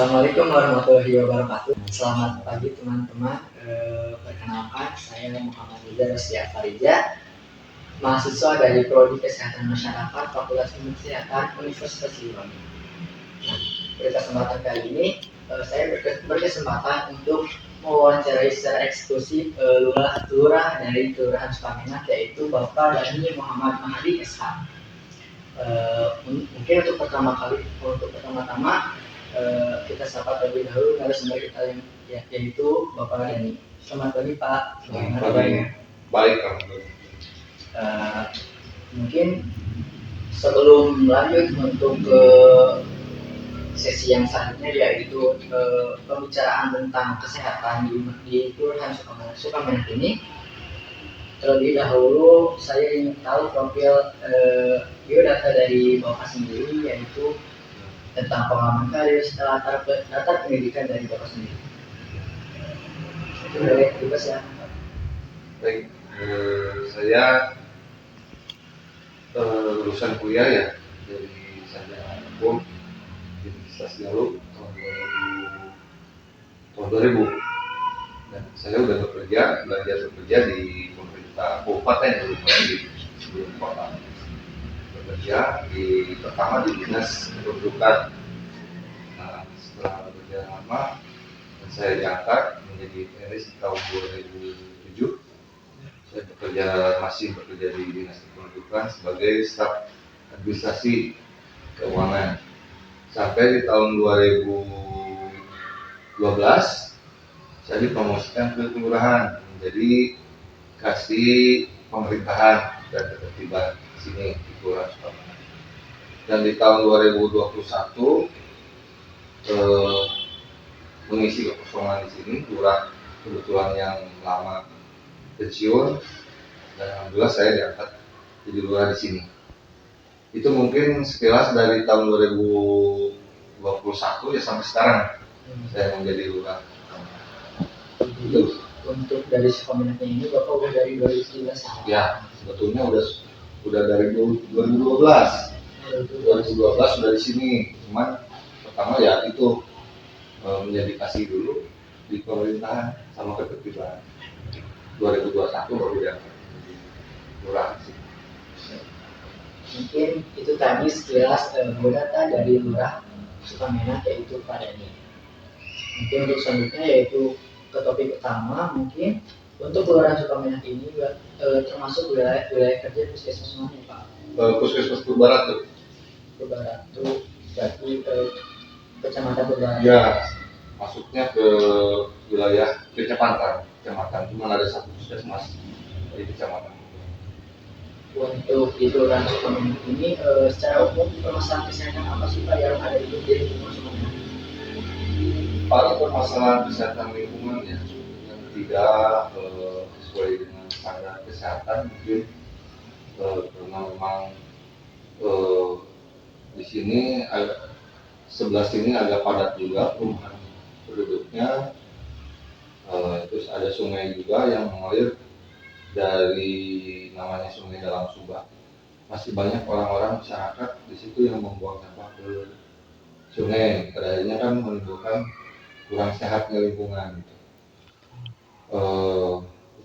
Assalamualaikum warahmatullahi wabarakatuh. Selamat pagi teman-teman. Perkenalkan, saya Muhammad Riza Rusdia Farija, mahasiswa dari Prodi Kesehatan Masyarakat Fakultas Ilmu Kesehatan Universitas Siliwangi. Nah, pada kesempatan kali ini saya berkesempatan untuk mewawancarai secara eksklusif lurah dari Kelurahan Sukamenak, yaitu Bapak Dhani Muhammad Mahdi SH. Mungkin untuk pertama-tama kita sapa terlebih dahulu narasumber kita yang yaitu Bapak Dhani. Selamat pagi Pak. Selamat pagi. Baik, mungkin sebelum lanjut untuk ke sesi yang selanjutnya, yaitu pembicaraan tentang kesehatan di Kelurahan Sukamenak ini, terlebih dahulu saya ingin tahu profil biodata dari Bapak sendiri, yaitu tentang pengalaman karir, latar pendidikan dari Bapak sendiri. Itu boleh juga ya. Baik, saya lulusan kuliah ya dari sarjana hukum di Universitas Galuh tahun 2000. Dan saya udah belajar bekerja di pemerintah kabupaten sebelum kota. Bekerja pertama di dinas kependudukan. Nah, setelah bekerja lama dan saya diangkat menjadi PNS di tahun 2007. Saya masih bekerja di dinas kependudukan sebagai staf administrasi keuangan sampai di tahun 2012 saya dipromosikan ke kelurahan menjadi kasih pemerintahan dan ketertiban di sini di Kelurahan Sukamenak. Dan di tahun 2021 mengisi kekosongan di sini, lurah kebetulan yang lama pensiun, dan alhamdulillah saya diangkat jadi lurah di sini. Itu mungkin sekilas dari tahun 2021 ya sampai sekarang saya menjadi lurah. Jadi untuk dari Sukamenaknya ini Bapak udah dari 2013 ya? Sebetulnya udah dari 2012 sudah di sini, cuman pertama ya itu menjadi kasih dulu di pemerintahan sama ketertiban. 2021 baru ya lurah sih. Mungkin itu tadi sekilas biodata dari lurah Sukamenak, yaitu Pak Dhani. Mungkin untuk selanjutnya yaitu ke topik utama, mungkin untuk Kelurahan Sukamenak ini termasuk wilayah kerja puskesmas mana Pak? Puskesmas Purbaratu. Purbaratu berarti kecamatan Purbaratu. Ya, masuknya ke wilayah kecamatan, cuma ada satu puskesmas di kecamatan. Untuk di Kelurahan Sukamenak ini secara umum permasalahan kesehatan apa sih Pak yang ada di lingkungan Sukamenak? Paling permasalahan kesehatan lingkungan ya yang tidak sesuai dengan standar kesehatan mungkin karena memang di sini sebelah sini agak padat juga perumahan penduduknya, terus ada sungai juga yang mengalir dari namanya Sungai Dalam Subak. Masih banyak orang-orang masyarakat di situ yang membuang sampah ke sungai, pada akhirnya kan menimbulkan kurang sehatnya lingkungan gitu.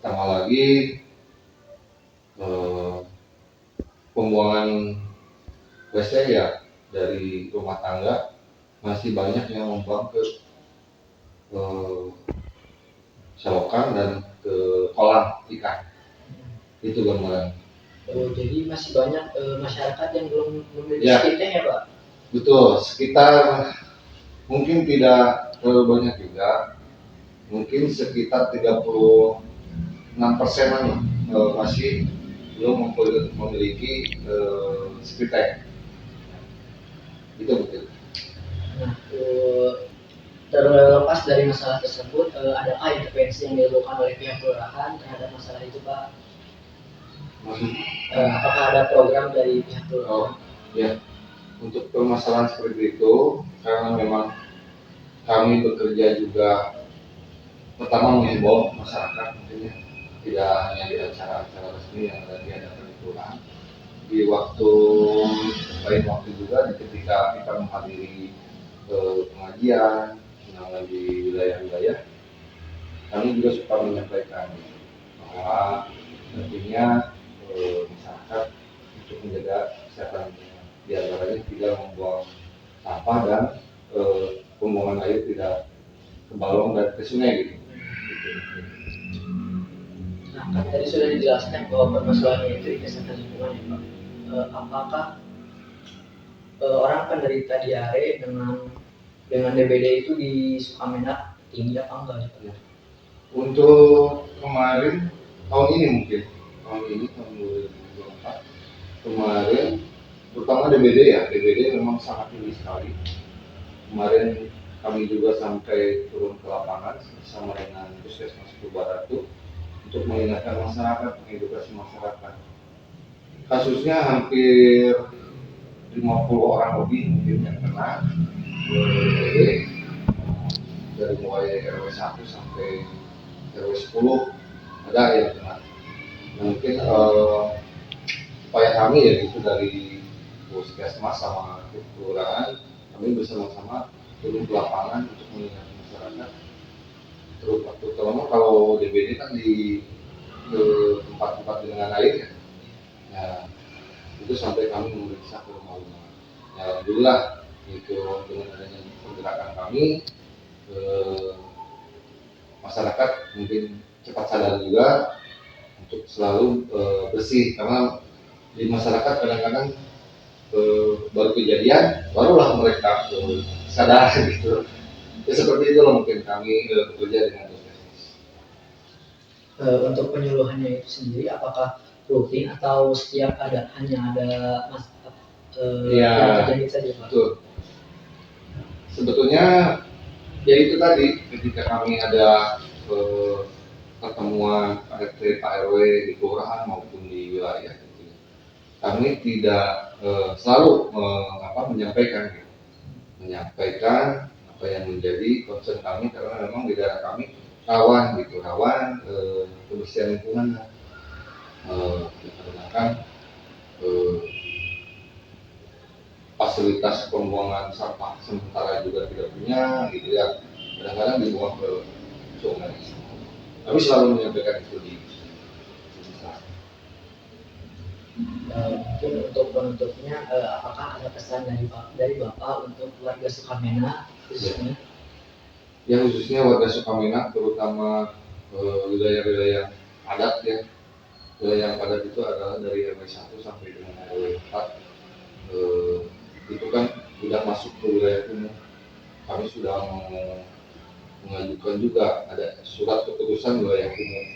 Utama lagi pembuangan WC ya dari rumah tangga masih banyak yang membuang ke selokan dan ke kolam ikan. Itu gambaran. Jadi masih banyak masyarakat yang belum memiliki Ya. sekitarnya ya Pak? Betul, sekitar mungkin tidak terlalu banyak juga, mungkin sekitar 36% masih belum memiliki street tank. Itu betul. Nah, terlepas dari masalah tersebut, adakah intervensi yang dilakukan oleh pihak kelurahan terhadap masalah itu Pak? Apakah ada program dari pihak kelurahan? Ya, untuk permasalahan seperti itu, karena memang kami bekerja juga pertama mengimbau masyarakat, mungkin tidak hanya di acara-acara resmi yang ada diadakan di kelurahan, di waktu lain waktu juga ketika kita menghadiri pengajian, undangan di wilayah-wilayah, kami juga suka menyampaikan bahwa pentingnya masyarakat untuk menjaga kesehatan lingkungan, di antaranya tidak membuang sampah dan pembuangan air tidak ke balong dan ke sungai gitu. Nah, kan tadi sudah dijelaskan bahwa permasalahannya itu di kesehatan lingkungan ya Pak. Apakah orang penderita diare dengan DBD itu di Sukamenak tinggi apa enggak ya Pak? Ya. Untuk kemarin tahun ini mungkin tahun 2024 kemarin terutama DBD memang sangat tinggi sekali. Kemarin kami juga sampai turun ke lapangan bersama dengan Puskesmas Baratu untuk mengingatkan masyarakat, mengedukasi masyarakat. Kasusnya hampir 50 orang lebih mungkin yang kena DBD, dari mulai RW 1 sampai RW 10 ada yang kena. Mungkin upaya kami ya itu dari Puskesmas sama kelurahan, kami bersama-sama turun ke lapangan untuk mengingatkan masyarakat. Terutama kalau DBD kan di tempat-tempat dengan air ya, itu sampai kami memeriksa ke rumah-rumah. Ya, alhamdulillah itu dengan adanya pergerakan kami, masyarakat mungkin cepat sadar juga untuk selalu bersih, karena di masyarakat kadang-kadang baru kejadian barulah mereka sadar gitu. Ya seperti itu loh mungkin kami bekerja dengan Puskesmas. Untuk penyuluhannya itu sendiri apakah rutin atau setiap hanya ada yang terjadi saja Pak? Betul. Sebetulnya ya itu tadi ketika kami ada pertemuan RT Pak RW di kelurahan maupun di wilayah gitu, kami tidak selalu menyampaikan apa yang menjadi concern kami, karena memang di daerah kami rawan kebersihan lingkungan, dikarenakan fasilitas pembuangan sampah sementara juga tidak punya gitu ya, kadang-kadang dibuang ke sungai. Kami selalu menyampaikan itu di Mungkin untuk penutupnya, apakah ada pesan dari Bapak untuk warga Sukamena khususnya? Ya khususnya warga Sukamena, terutama wilayah-wilayah padat ya. Wilayah yang padat itu adalah dari RW 1 sampai dengan RW 4. Itu kan sudah masuk ke wilayah umum. Kami sudah mengajukan juga ada surat keputusan wilayah umum.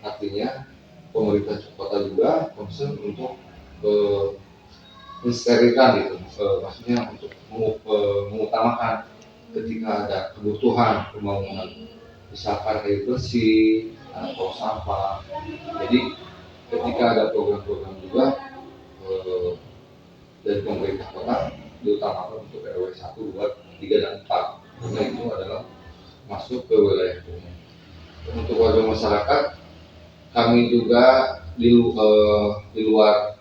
Artinya pemerintah kota juga concern untuk mensterilkan gitu, maksudnya untuk mengutamakan ketika ada kebutuhan pembangunan, misalkan air bersih atau sampah. Jadi ketika ada program-program juga dari pemerintah kota, diutamakan untuk RW 1, 2, 3, dan 4, karena itu adalah masuk ke wilayah umum. Untuk warga masyarakat, kami juga di luar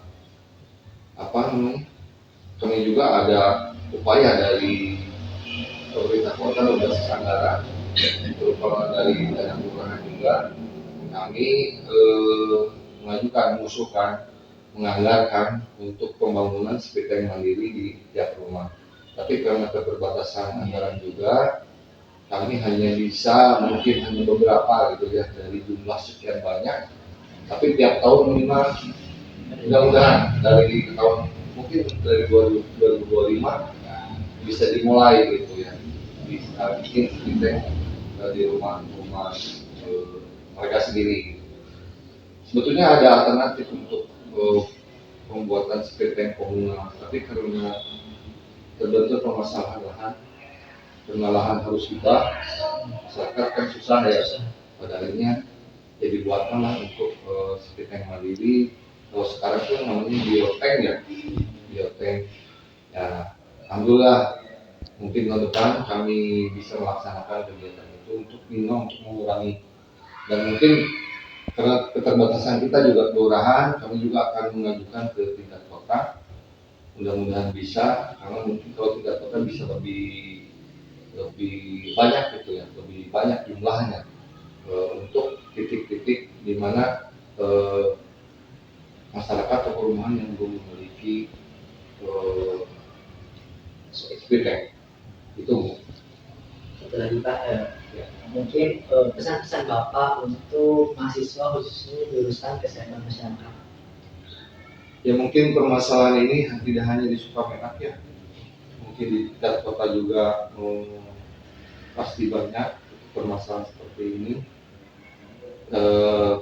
kami juga ada upaya dari pemerintah kota berbasis anggaran, terutama dari dana kelurahan juga. Kami menganggarkan untuk pembangunan speed tank mandiri di tiap rumah. Tapi karena keterbatasan anggaran juga, kami hanya bisa mungkin hanya beberapa gitu ya dari jumlah sekian banyak. Tapi tiap tahun minimal mudah-mudahan dari tahun mungkin dari 2025 bisa dimulai gitu ya, bisa bikin speed tank di rumah-rumah mereka sendiri. Sebetulnya ada alternatif untuk pembuatan speed tank komunal, tapi karena terbentur permasalahan lahan, karena lahan harus kita masyarakat kan susah ya, pada akhirnya jadi buatkanlah untuk speed tank mandiri. Kalau sekarang tuh namanya biotank ya. Alhamdulillah mungkin tahun depan kami bisa melaksanakan kegiatan itu untuk mengurangi, dan mungkin karena keterbatasan kita juga kelurahan, kami juga akan mengajukan ke tingkat kota. Mudah-mudahan bisa, karena mungkin kalau tingkat kota bisa lebih lebih banyak gitu ya, lebih banyak jumlahnya untuk titik-titik di mana masyarakat atau perumahan yang belum memiliki speed tank itu. Satu lagi Pak, Ya. mungkin pesan-pesan Bapak untuk mahasiswa khususnya jurusan kesehatan masyarakat. Ya mungkin permasalahan ini tidak hanya di Sukamenak ya, mungkin di tingkat kota juga pasti banyak permasalahan seperti ini.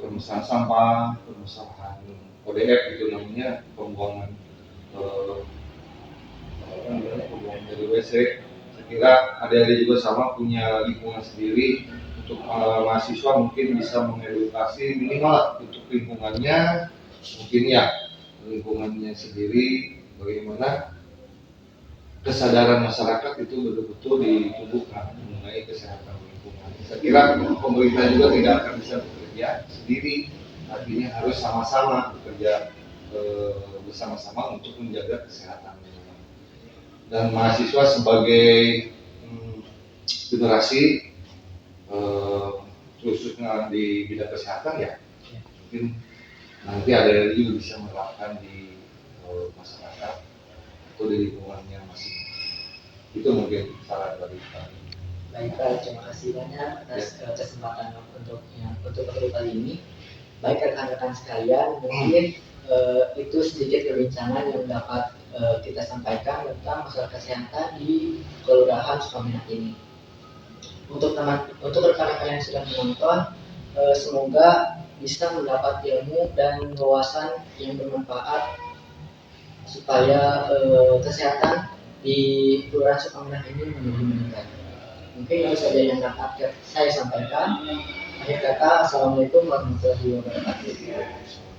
Permasalahan sampah, permasalahan ODF itu namanya pembuangan pembuangan dari WC. Saya kira adik-adik juga sama punya lingkungan sendiri. Untuk mahasiswa mungkin bisa mengedukasi minimal untuk lingkungannya, mungkin ya lingkungannya sendiri, bagaimana kesadaran masyarakat itu betul-betul ditumbuhkan mengenai kesehatan lingkungan. Saya kira pemerintah juga tidak akan bisa bekerja sendiri, artinya harus sama-sama bekerja bersama-sama untuk menjaga kesehatan lingkungan. Dan mahasiswa sebagai generasi khususnya di bidang kesehatan ya, mungkin nanti ada juga bisa menerapkan di masyarakat atau di lingkungannya masing. Itu mungkin saran dari kami. Baik Pak, terima kasih banyak atas kesempatan untuk kali ini. Baik rekan-rekan sekalian, mungkin itu sedikit perbincangan yang dapat kita sampaikan tentang masalah kesehatan di Kelurahan Sukamenak ini. Untuk rekan-rekan yang sudah menonton, semoga bisa mendapat ilmu dan wawasan yang bermanfaat supaya kesehatan di Kelurahan Sukamenak ini menjadi meningkat. Mungkin itu saja yang dapat saya sampaikan. Akhir kata, Assalamualaikum warahmatullahi wabarakatuh.